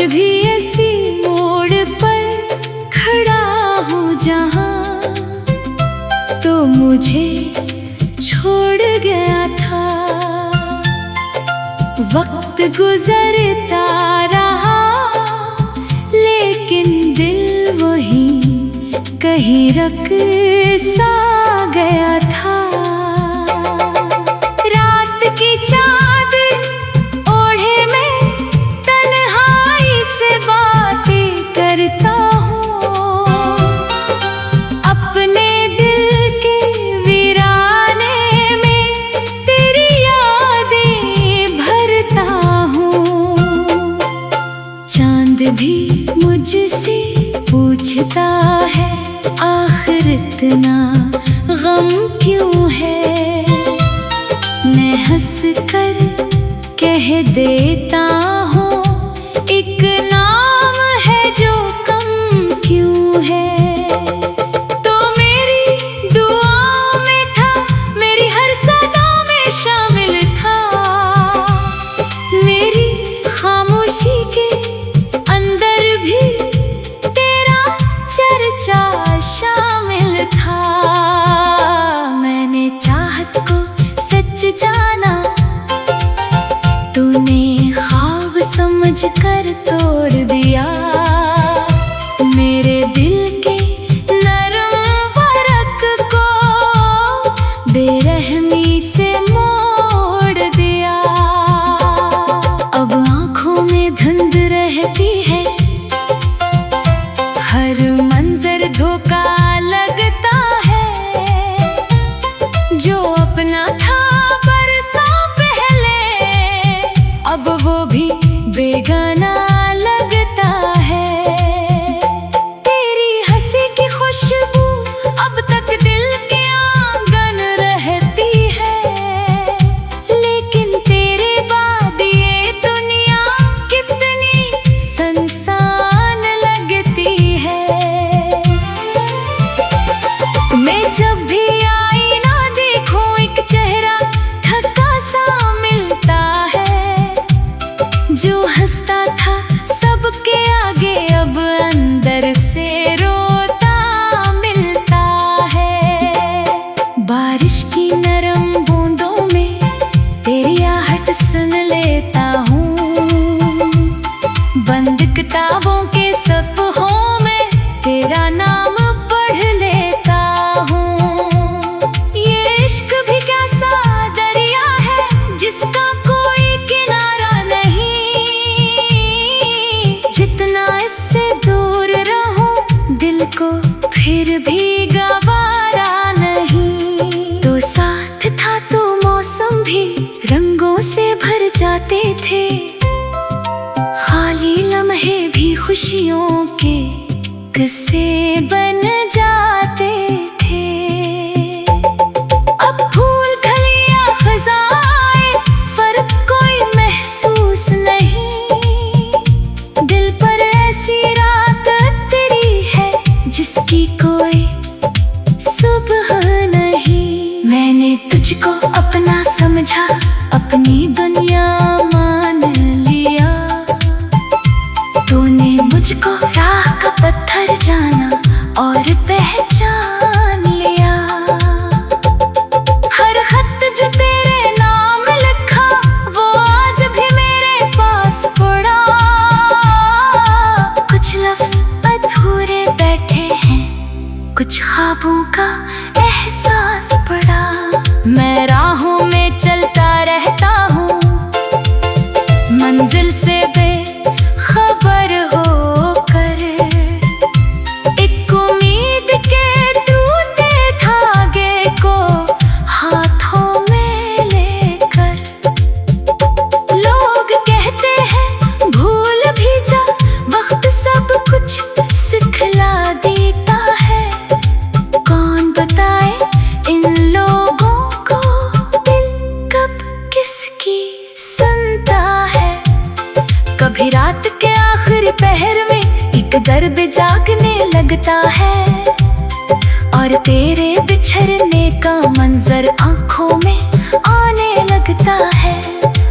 भी ऐसी मोड़ पर खड़ा हूँ जहाँ तो मुझे छोड़ गया था। वक्त गुजरता रहा लेकिन दिल वहीं कहीं रख सा गया था। रात की चादर ओढ़े मैं तन्हाई से बातें करता हूँ, अपने दिल के वीराने में तेरी यादें भरता हूँ। चांद भी मुझसे पूछता है आखिर इतना गम क्यों है। मैं हंस कर कह देता हूँ एक नाम है जो कम क्यों है। तो मेरी दुआओं में था, मेरी हर सदा में शामिल था, मेरी खामोशी के अंदर भी तेरा चर्चा शामिल था। मैंने चाहत को सच जाना, तूने ख्वाब समझ कर तोड़ दिया। मेरे दिल के नरम फरक को बेरहमी से मोड़ दिया। अब आँखों में धुंध रहती है, हर मंजर धोखा लगता है। जो अपना था बरसों पहले अब वो भी बेगाना लगता है। तेरी हंसी की खुशबू अब तक दिल के आंगन रहती है, लेकिन तेरे बाद ये दुनिया कितनी सुनसान लगती है। मैं जब भी आईना देखूं एक चेहरा थका सा मिलता है, जो हंसता था सबके आगे अब अंदर से रोता मिलता है। बारिश की नरम बूंदों में तेरी आहट सुन लेता हूँ, बंद किताबों के सफ़हों में तेरा नाम पढ़ लेता हूँ। ये इश्क भी कैसा दरिया है जिसका कोई किनारा नहीं, जितना इससे दूर रहूं दिल को फिर भी गवारा नहीं। तो साथ था तो मौसम भी रंगों से भर जाते थे, खाली लम्हे भी खुशियों के किस्से बन जाते थे। अब फूल खिले खज़ाएं फर्क कोई महसूस नहीं, दिल पर ऐसी रात तेरी है जिसकी कोई सुबह नहीं। मैंने तुझको अपना समझा, अपनी दुनिया मान लिया, तूने मुझको राह का पत्थर जाना और पहचान लिया। हर खत जो तेरे नाम लिखा वो आज भी मेरे पास पड़ा, कुछ लफ्ज अधूरे बैठे हैं, कुछ ख्वाबों का एहसास पड़ा। मैं राहों में चलता रहता हूँ, मंजिल से बेखबर होकर, एक उम्मीद के टूटे धागे को हाथों में लेकर। लोग कहते हैं भूल भी जा, वक्त सब कुछ सिखला देता है। कौन बताए इन लोगों को दिल कब किसकी सुनता है। कभी रात के आखिरी पहर में एक दर्द जागने लगता है, और तेरे बिछड़ने का मंजर आंखों में आने लगता है।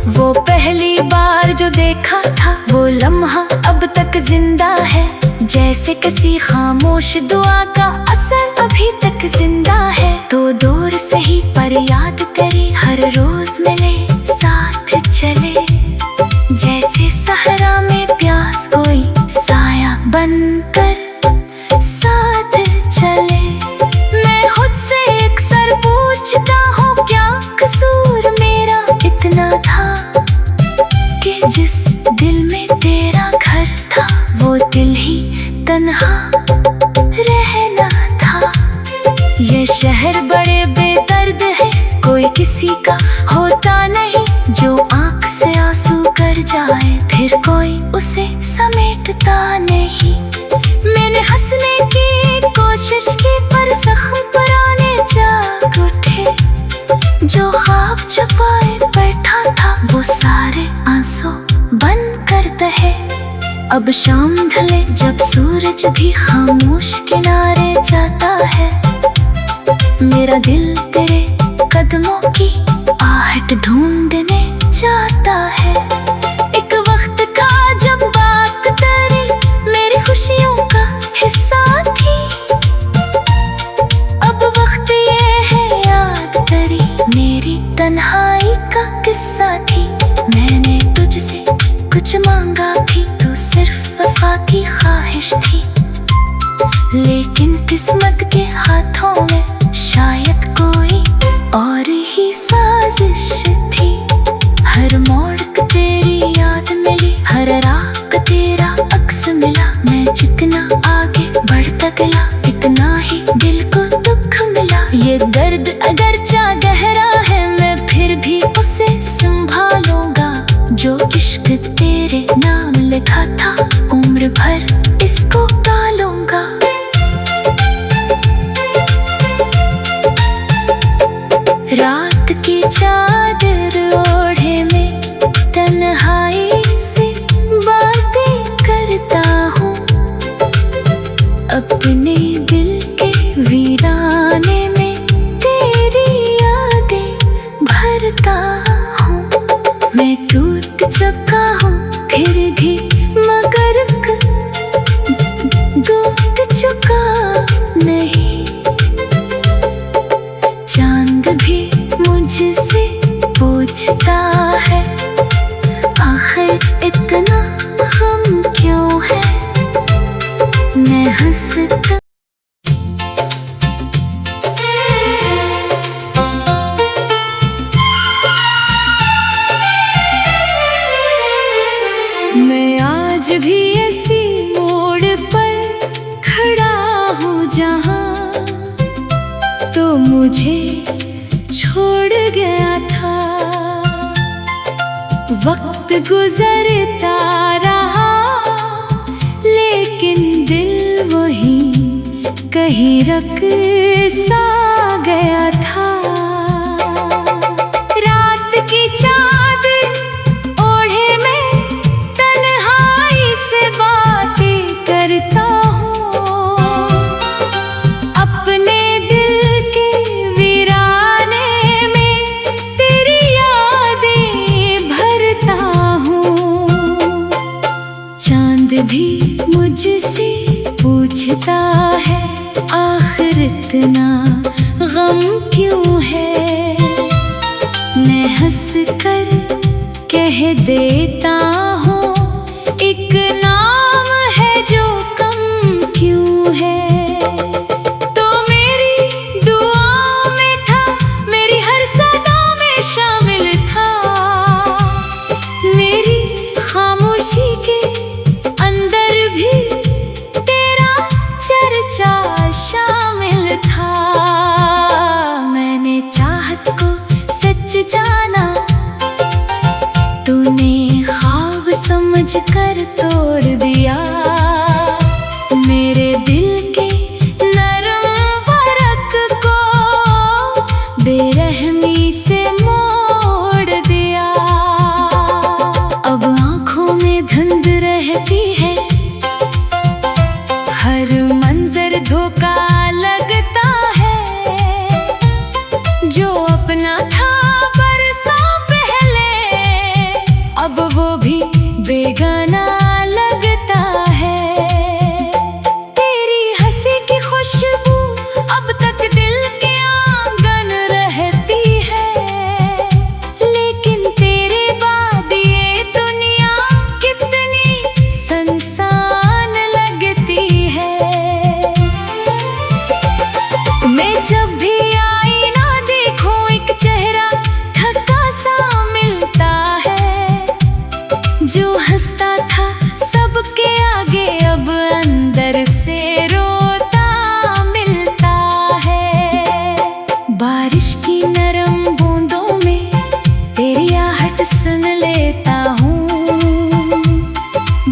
वो पहली बार जो देखा था वो लम्हा अब तक जिंदा है, जैसे किसी खामोश दुआ का असर अभी तक जिंदा है। तो दूर से ही पर याद करे, हर रोज मिले साथ चले, जैसे सहरा में प्यास कोई साया बनकर साथ चले। मैं खुद से अक्सर पूछता हूँ, क्या कसूर मेरा इतना था कि जिस दिल में तेरा घर था, वो दिल ही तन्हा रहना था। ये शहर बड़े बेदर्द है, कोई किसी का होता नहीं, जो आंख से आंसू कर जाए फिर कोई उसे समेटता नहीं। मैंने हंसने की कोशिश की पर जख्म पुराने जाग उठे, जो ख्वाब छुपाए बैठा था वो सारे आंसू बन कर बहे। अब शाम ढले जब सूरज भी खामोश किनारे जाता है, मेरा दिल तेरे कदमों की आहट ढूंढने जाता है। एक वक्त था जब बात तेरी मेरी खुशियों का हिस्सा थी, अब वक्त ये है याद तेरी मेरी तन्हाई का किस्सा थी। मैंने तुझसे कुछ मांगा भी तो सिर्फ वफा की ख्वाहिश थी, लेकिन किस्मत के हाथों में शायद कोई और ही साजिश थी। हर मोड़ पे तेरी याद मिली, हर राह पे तेरा अक्स मिला, मैं जितना आगे बढ़ता गया इतना ही दिल को दुख मिला। ये दर्द अगरचा गहरा है, मैं फिर भी उसे संभालूंगा, जो इश्क तेरे नाम लिखा था उम्र भर इसको पालूंगा। रात की चादर ओढ़े में तन्हाई से बातें करता हूँ, अपने दिल के वीराने में तेरी यादें भरता हूँ। मैं टूट चुका हूँ फिर भी मगर टूट चुका नहीं। चांद भी मुझसे पूछता है, आखिर इतना गम क्यों है। मैं हंसता मैं आज भी ऐसी मोड़ पर खड़ा हूँ जहाँ तो मुझे छोड़ गया था। वक्त गुजरता रहा लेकिन दिल वहीं कहीं रख सा गया था। रात की चादर ओढ़े में तन्हाई से बातें करता हूँ, अपने दिल के वीराने में तेरी यादें भरता हूँ। चांद भी मुझसे पूछता है, आखिर इतना गम क्यों है। मैं हंस कर कह देता हूँ, एक नाम है जो कम क्यों है। तो मेरी दुआ में था, मेरी हर सदा में शामिल था, मेरी खामोशी के अंदर भी तेरा चर्चा शामिल था। मैंने चाहत को सच जाना, तूने ख्वाब समझ कर तोड़ दिया। मेरे दिल के नरम फरक को बेरहमी से मोड़ दिया। अब आँखों में धुंध रहती है, हर मंजर धोखा लगता है। जो अपना था बरसों पहले, अब वो भी बेगाना लगता खुशबू अब तक दिल के आंगन रहती है, लेकिन तेरे बाद ये दुनिया कितनी सुनसान लगती है। मैं जब भी आईना देखूं एक चेहरा थका सा मिलता है, जो हंसता था सबके आगे अब अंदर से रोता मिलता है। बारिश की नरम बूंदों में तेरी आहट सुन लेता हूँ,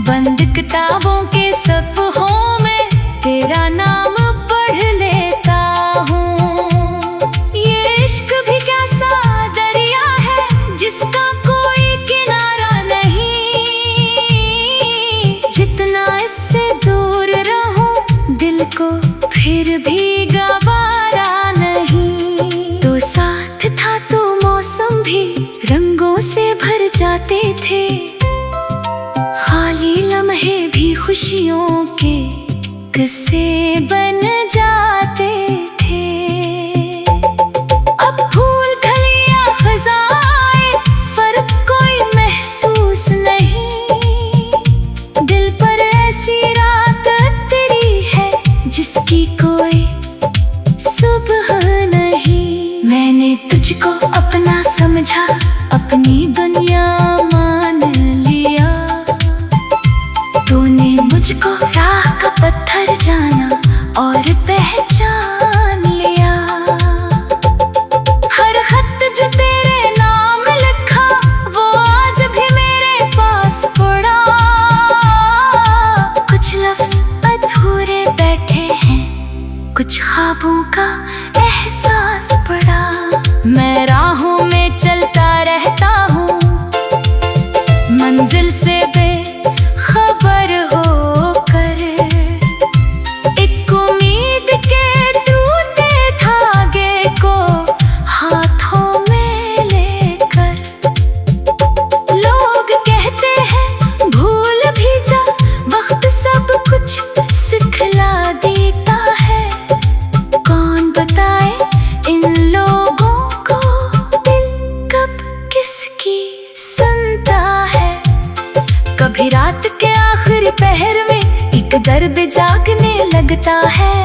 बंद किताबों के सफ़ों में तेरा नाम पढ़ लेता हूँ। ये इश्क भी कैसा दरिया है जिसका कोई किनारा नहीं, जितना इससे दूर रहूं दिल को फिर भी गवारा नहीं। तो साथ था तो मौसम भी रंगों से भर जाते थे, खाली लम्हे भी खुशियों के किस्से बन जाते थे। अब फूल खिले खजाए फर्क कोई महसूस नहीं, दिल पर ऐसी रात तेरी है जिसकी कोई सुबह नहीं। मैंने तुझको अपना समझा, अपनी दुनिया मान लिया, तूने मुझको राह का पत्थर जाना और पहचान लिया। हर खत जो तेरे नाम लिखा वो आज भी मेरे पास पड़ा, कुछ लफ्ज अधूरे बैठे हैं, कुछ ख्वाबों का एहसास पड़ा। मैं राहों में चलता रहता हूँ, मंजिल से बेखबर होकर, एक उम्मीद के टूटे धागे को हाथों में लेकर। लोग कहते हैं भूल भी जा, वक्त सब कुछ सिखला देता है। कौन बताए इन लोगों को दिल कब किसकी सुनता है। कभी रात के आखिरी पहर में एक दर्द जागने लगता है,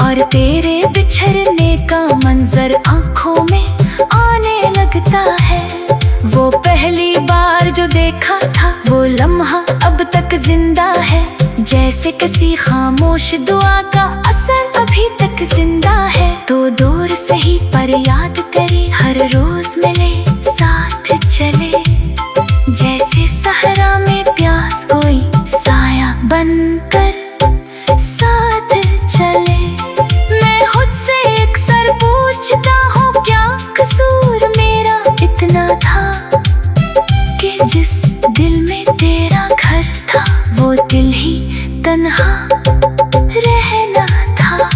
और तेरे बिछड़ने का मंजर आंखों में आने लगता है। वो पहली बार जो देखा था वो लम्हा अब तक जिंदा है, जैसे किसी खामोश दुआ का असर अभी तक जिंदा है। तो दूर से ही पर याद करे, हर रोज मिले साथ चले, जैसे सहरा में प्यास कोई साया बनकर साथ चले। मैं खुद से अक्सर पूछता हूँ क्या कसूर मेरा इतना था, कि जिस दिल में तेरा घर था वो दिल ही तन्हा रहना था।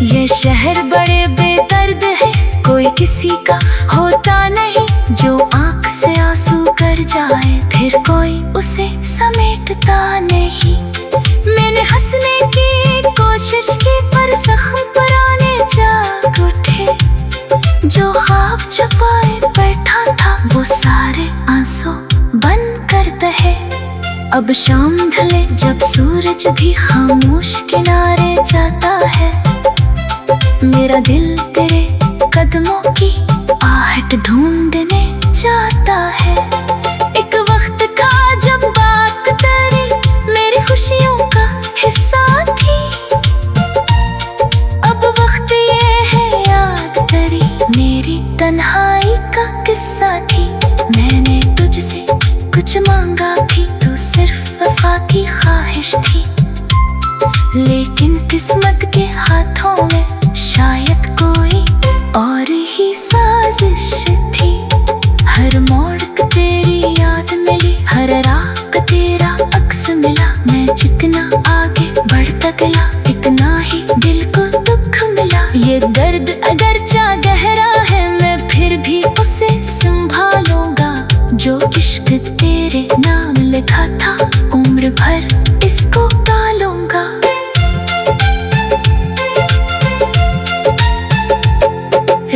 ये शहर बड़े बेदर्द है, कोई किसी का होता नहीं, जो आंख से आंसू कर जाए फिर कोई उसे समेटता नहीं। मैंने हंसने की कोशिश की पर जख्म पुराने जाग उठे, जो ख्वाब छुपाए बैठा था वो सारे आंसू बन कर बहे। अब शाम ढले जब सूरज भी खामोश किनारे जाता है, मेरा दिल तेरे कदमों की आहट ढूंढने जाता है। एक वक्त था जब बात तेरी मेरी खुशियों का हिस्सा थी, अब वक्त ये है याद तेरी मेरी तन्हाई का किस्सा थी। मैंने तुझसे कुछ मांगा भी तो सिर्फ वफा की ख्वाहिश थी, लेकिन किस्मत के हाथों में शायद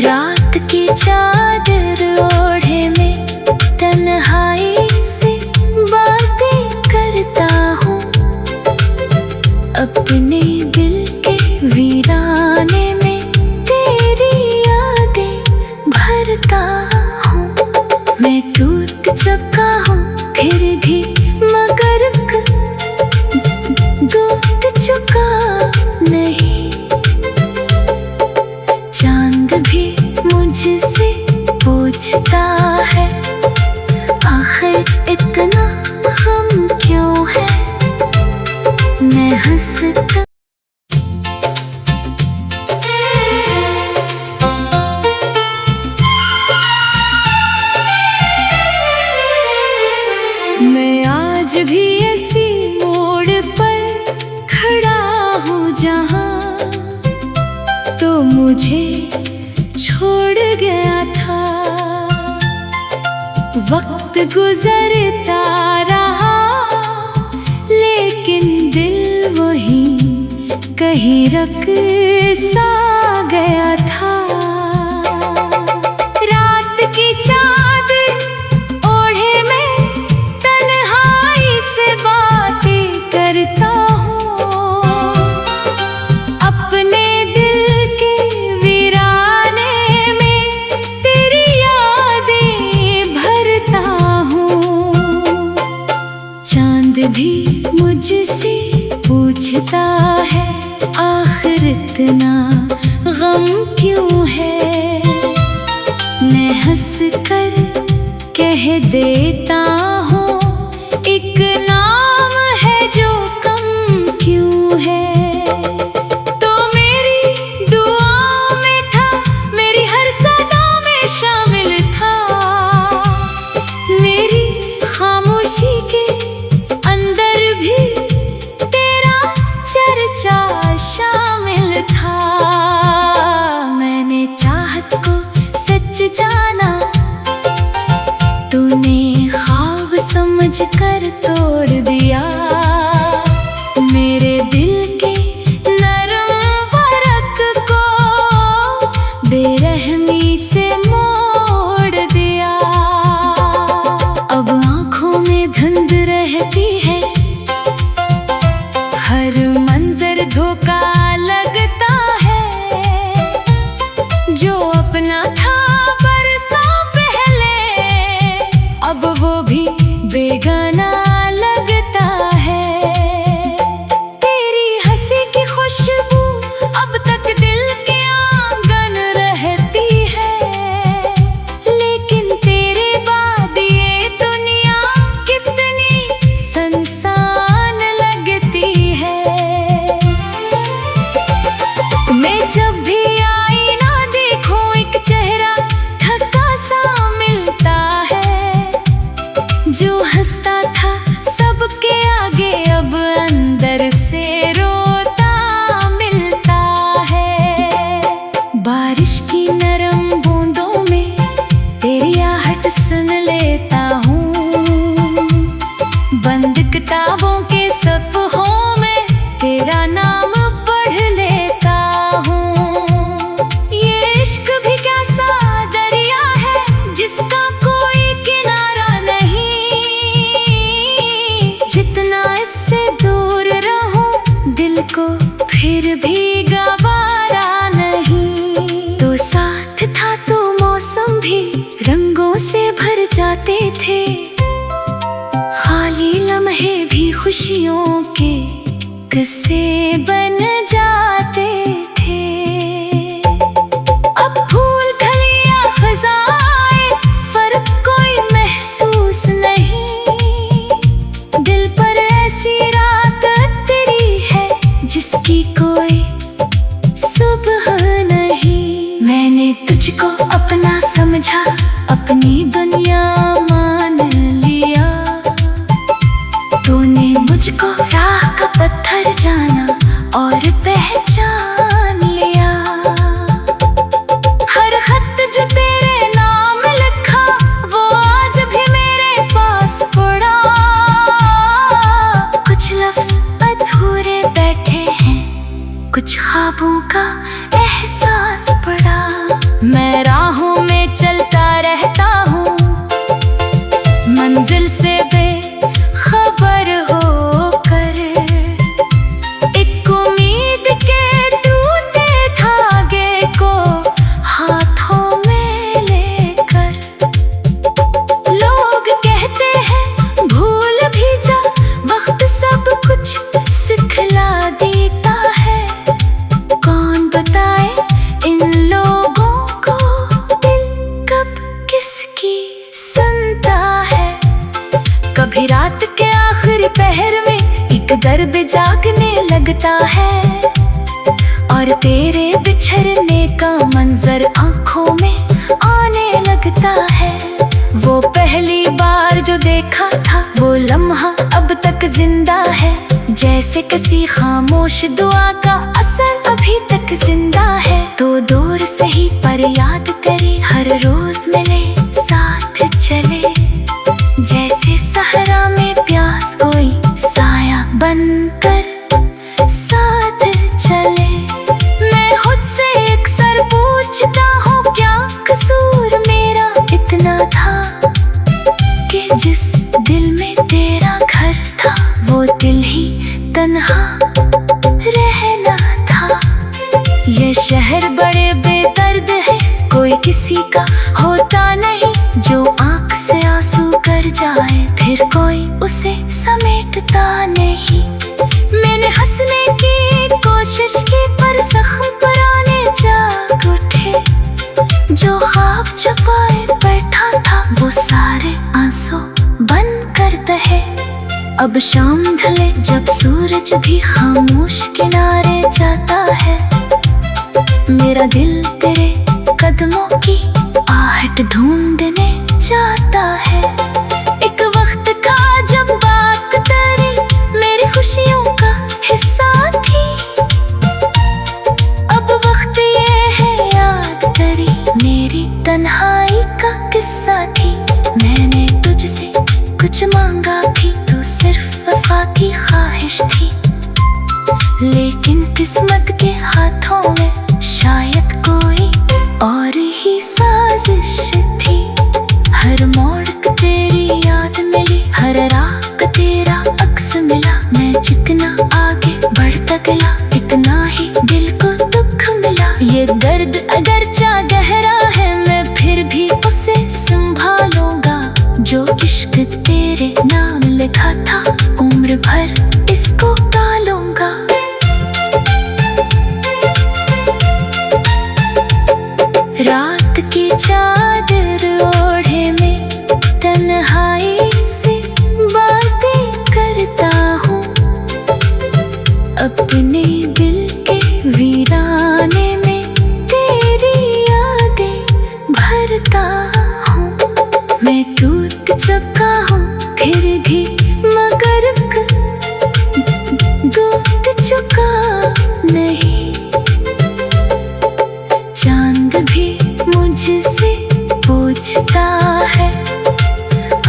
रात की चादर ओढ़े में तन्हाई से बातें करता हूँ, अपने दिल के वीराने में तेरी यादें भरता हूँ। मैं टूट चुका हूँ फिर भी मगर टूट चुका नहीं। चांद भी मुझसे पूछता है आखिर इतना गम क्यों है। मैं हंसता मैं आज भी ऐसी मोड़ पर खड़ा हूँ जहाँ तो मुझे छोड़ गया था। वक्त गुजरता रहा लेकिन दिल वहीं कहीं रख सा गया था। रात की चादर ओढ़े में तन्हाई से बातें करता हूँ, अपने दिल के वीराने में तेरी यादें भरता हूँ। चांद भी मुझसे पूछता है आखिर इतना गम क्यों है। मैं हंस कर कह देता हूँ एक नाम है जो कम क्यों है। तो मेरी दुआओं में था, मेरी हर सदा में शामिल था, मेरी खामोशी के अंदर भी तेरा चर्चा शामिल था। मैंने चाहत को सच जाना, तूने ख्वाब समझ कर तोड़ दिया। मेरे दिल के नरम फरक को बेरहमी से मोड़ दिया। अब आँखों में धुंध रहती है, हर मंजर धोखा लगता है। जो अपना था बरसों पहले अब वो भी बेगाना लगता है। तेरी हंसी की खुशबू अब तक दिल के आंगन रहती है, लेकिन तेरे बाद ये दुनिया कितनी सुनसान लगती है। मैं जब भी आईना देखूं एक चेहरा थका सा मिलता है, जो हंसता था सबके आगे अब अंदर से रोता मिलता है। बारिश की नरम बूंदों में तेरी आहट सुन लेता हूँ, बंद किताबों के सफ़हों में तेरा नाम पढ़ लेता हूँ। ये इश्क भी कैसा दरिया है जिसका कोई किनारा नहीं। जितना इससे दूर रहूं दिल को फिर भी गवारा नहीं। तो साथ था तो मौसम भी रंगों से भर जाते थे, खाली लम्हे भी खुशियों के किस्से बन जाते थे। अब फूल खलियां खजाएं फर्क कोई महसूस नहीं। दिल पर ऐसी रात तेरी है जिसकी कोई सुबह नहीं। मैंने तुझको अपना समझा, अपनी दुनिया मान लिया। तूने मुझको राह का पत्थर जाना और कुछ ख्वाबों का एहसास पड़ा। मैं राहों में चलता रहता हूँ, मंजिल से बेखबर होकर। एक उम्मीद के टूटे धागे को हाथों में लेकर। लोग कहते हैं भूल भी जा, वक्त सब कुछ सिखला देता है। कौन बताए इन लोगों को दिल कब किसकी सुनता है। कभी रात के आखिरी पहर में एक दर्द जागने लगता है, और तेरे बिछड़ने का मंजर आंखों में आने लगता है। वो पहली बार जो देखा था वो लम्हा अब तक जिंदा है, जैसे किसी खामोश दुआ का असर अभी तक जिंदा है। तो दूर से ही पर याद करे, हर रोज मिले साथ चले, जैसे सहरा में प्यास कोई साया बनकर साथ चले। मैं खुद से अक्सर पूछता हूँ क्या कसूर मेरा इतना था, कि जिस दिल में तेरा घर था वो दिल ही तन्हा रहना था। ये शहर बड़े बेदर्द है, कोई किसी का होता नहीं। जो आंख से आंसू कर जाए फिर कोई उसे समेटता नहीं। मैंने हंसने की कोशिश की पर जख्म पुराने जाग उठे। जो ख्वाब छुपाए बैठा था वो सारे आंसू बन कर बहे। अब शाम ढले जब सूरज भी खामोश किनारे जाता है, मेरा दिल तेरे कदमों की आहट ढूंढने जाता है। एक वक्त था जब बात तेरी मेरी खुशियों का हिस्सा थी, अब वक्त ये है याद तेरी मेरी तन्हाई का किस्सा थी। मैंने तुझसे कुछ मांगा भी तो सिर्फ वफा की ख्वाहिश थी, लेकिन किस्मत के हाथों में शायद कोई और ही साजिश थी। हर मोड़ को तेरी याद मिली, हर राह को तेरा अक्स मिला। मैं जितना आगे बढ़ता गया इतना ही दिल को दुख मिला। ये दर्द अगरचा गहरा है मैं फिर भी उसे संभालूंगा। जो इश्क तेरे नाम लिखा था उम्र भर इसको पालूंगा। रात की चादर ओढ़े में तन्हाई से बातें करता हूँ, अपने दिल के वीराने में तेरी यादें भरता हूँ। मैं टूट चुका हूँ फिर भी मगर टूट चुका नहीं। चांद भी मुझसे पूछता है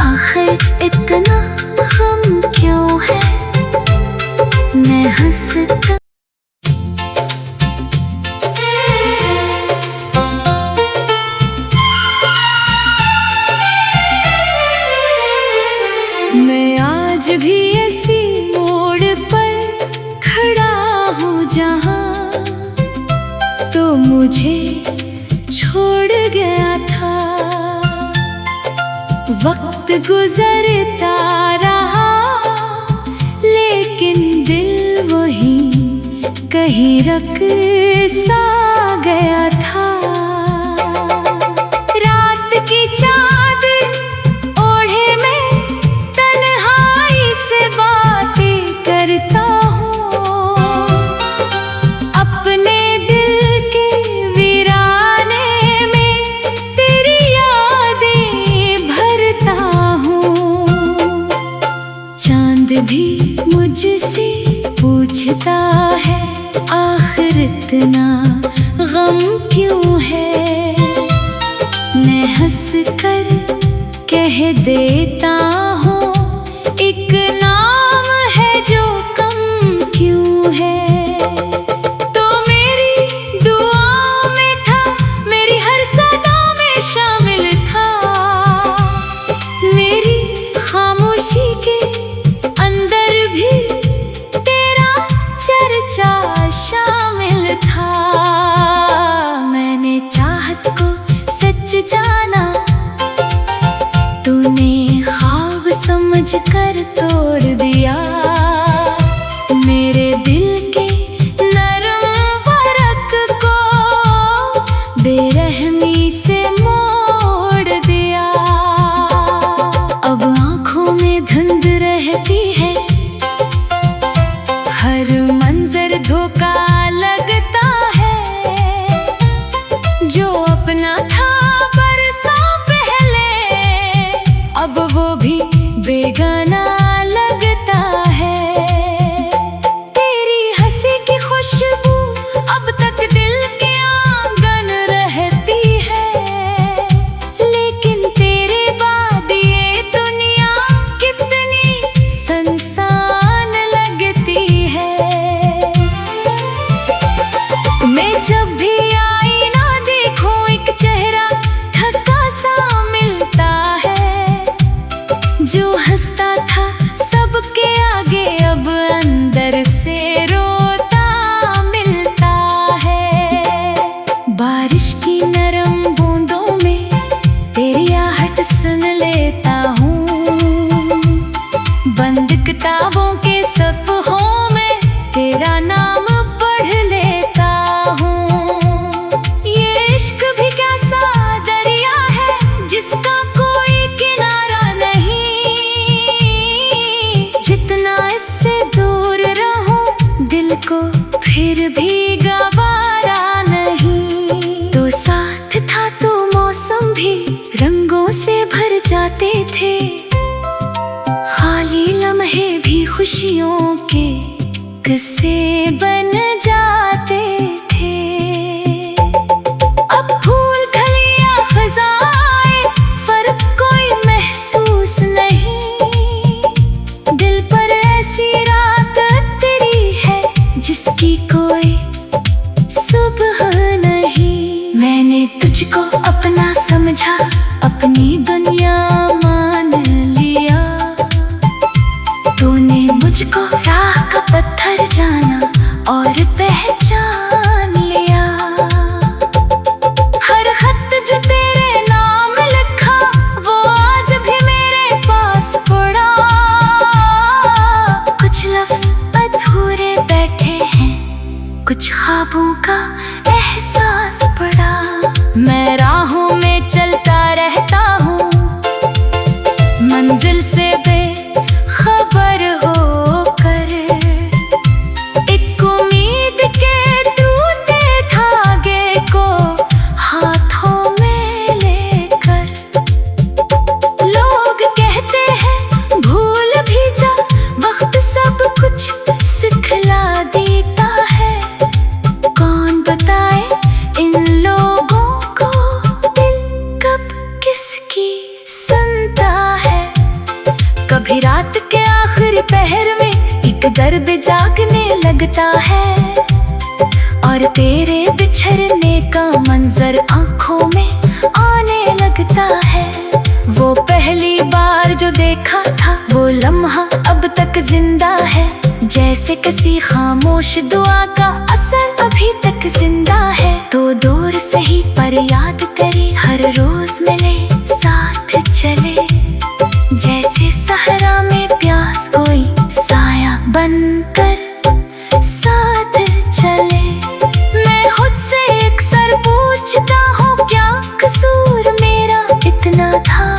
आखिर इतना हम क्यों है। मैं हंसता मैं आज भी ऐसी मोड़ पर खड़ा हूँ जहाँ तो मुझे छोड़ गया था। वक्त गुजरता रहा लेकिन दिल वही कहीं रख सा गया था। रात की चादर ओढ़े में तन्हाई से बातें करता हूँ, अपने दिल के वीराने में तेरी यादें भरता हूँ। चांद भी मुझसे पूछता है आखिर इतना गम क्यों है। मैं हंस कर कह देता हूँ एक नाम है जो कम क्यों है। तो कर तोड़ दिया। मेरे दिल के नरम फरक को बेरहमी से मोड़ दिया। अब आँखों में धुंध रहती है, हर मंजर धोखा लगता है। जो अपना था बरसों पहले, अब वो भी बेगाना लगता है। तेरी हंसी की खुशबू अब तक दिल के आंगन रहती है, लेकिन तेरे बाद ये दुनिया कितनी सुनसान लगती है। मैं जब भी आईना देखूं एक चेहरा थका सा मिलता है। जो हंसता था सबके आगे अब अंदर से रोता मिलता है। बारिश की नरम बूंदों में तेरी आहट सुन लेता हूँ। बंद किताबों के सफ़हों में तेरा नाम पढ़ लेता हूँ। ये इश्क भी कैसा दरिया है जिसका कोई किनारा नहीं। जितना इससे दूर रहूं दिल को फिर भी गवारा नहीं। तो साथ था तो मौसम भी रंगों से भर जाते थे। खाली लम्हे भी खुशियों के किस्से बन जाते थे। अब फूल खलियां खजाएं फर्क कोई महसूस नहीं। दिल पर ऐसी रात तेरी है जिसकी कोई सुबह नहीं। मैंने तुझको अपना समझा, अपनी दुनिया मान लिया। तूने मुझको राह का पत्थर जाना और पहचान लिया। हर खत जो तेरे नाम लिखा वो आज भी मेरे पास पड़ा। कुछ लफ्ज अधूरे बैठे हैं, कुछ ख्वाबों का एहसास पड़ा। मैं राहों में चलता रहता हूँ, मंजिल से बेखबर होकर। एक उम्मीद के टूटे धागे को हाथों में लेकर। लोग कहते हैं भूल भी जा, वक्त सब कुछ सिखला देता है। कौन बताए इन लोगों को दिल कब किसकी सुनता है। कभी रात के आखिरी पहर में एक दर्द जागने लगता है, और तेरे बिछड़ने का मंजर आंखों में आने लगता है। वो पहली बार जो देखा था वो लम्हा अब तक जिंदा है। जैसे किसी खामोश दुआ का असर अभी तक जिंदा है। तो दूर सही पर याद करे, हर रोज मिले साथ चले। जैसे सहरा में प्यास कोई साया बनकर साथ चले। मैं खुद से अक्सर पूछता हूँ क्या कसूर मेरा इतना था,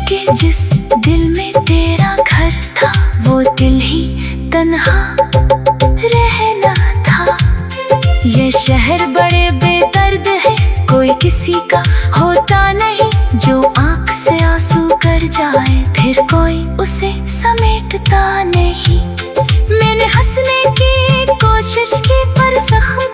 कि जिस दिल में तेरा घर था वो दिल ही तन्हा रहना था। ये शहर बड़े बेदर्द है, कोई किसी का होता नहीं। जो आंख से आंसू कर जाए फिर कोई उसे समेटता नहीं। मैंने हंसने की कोशिश की पर जख्म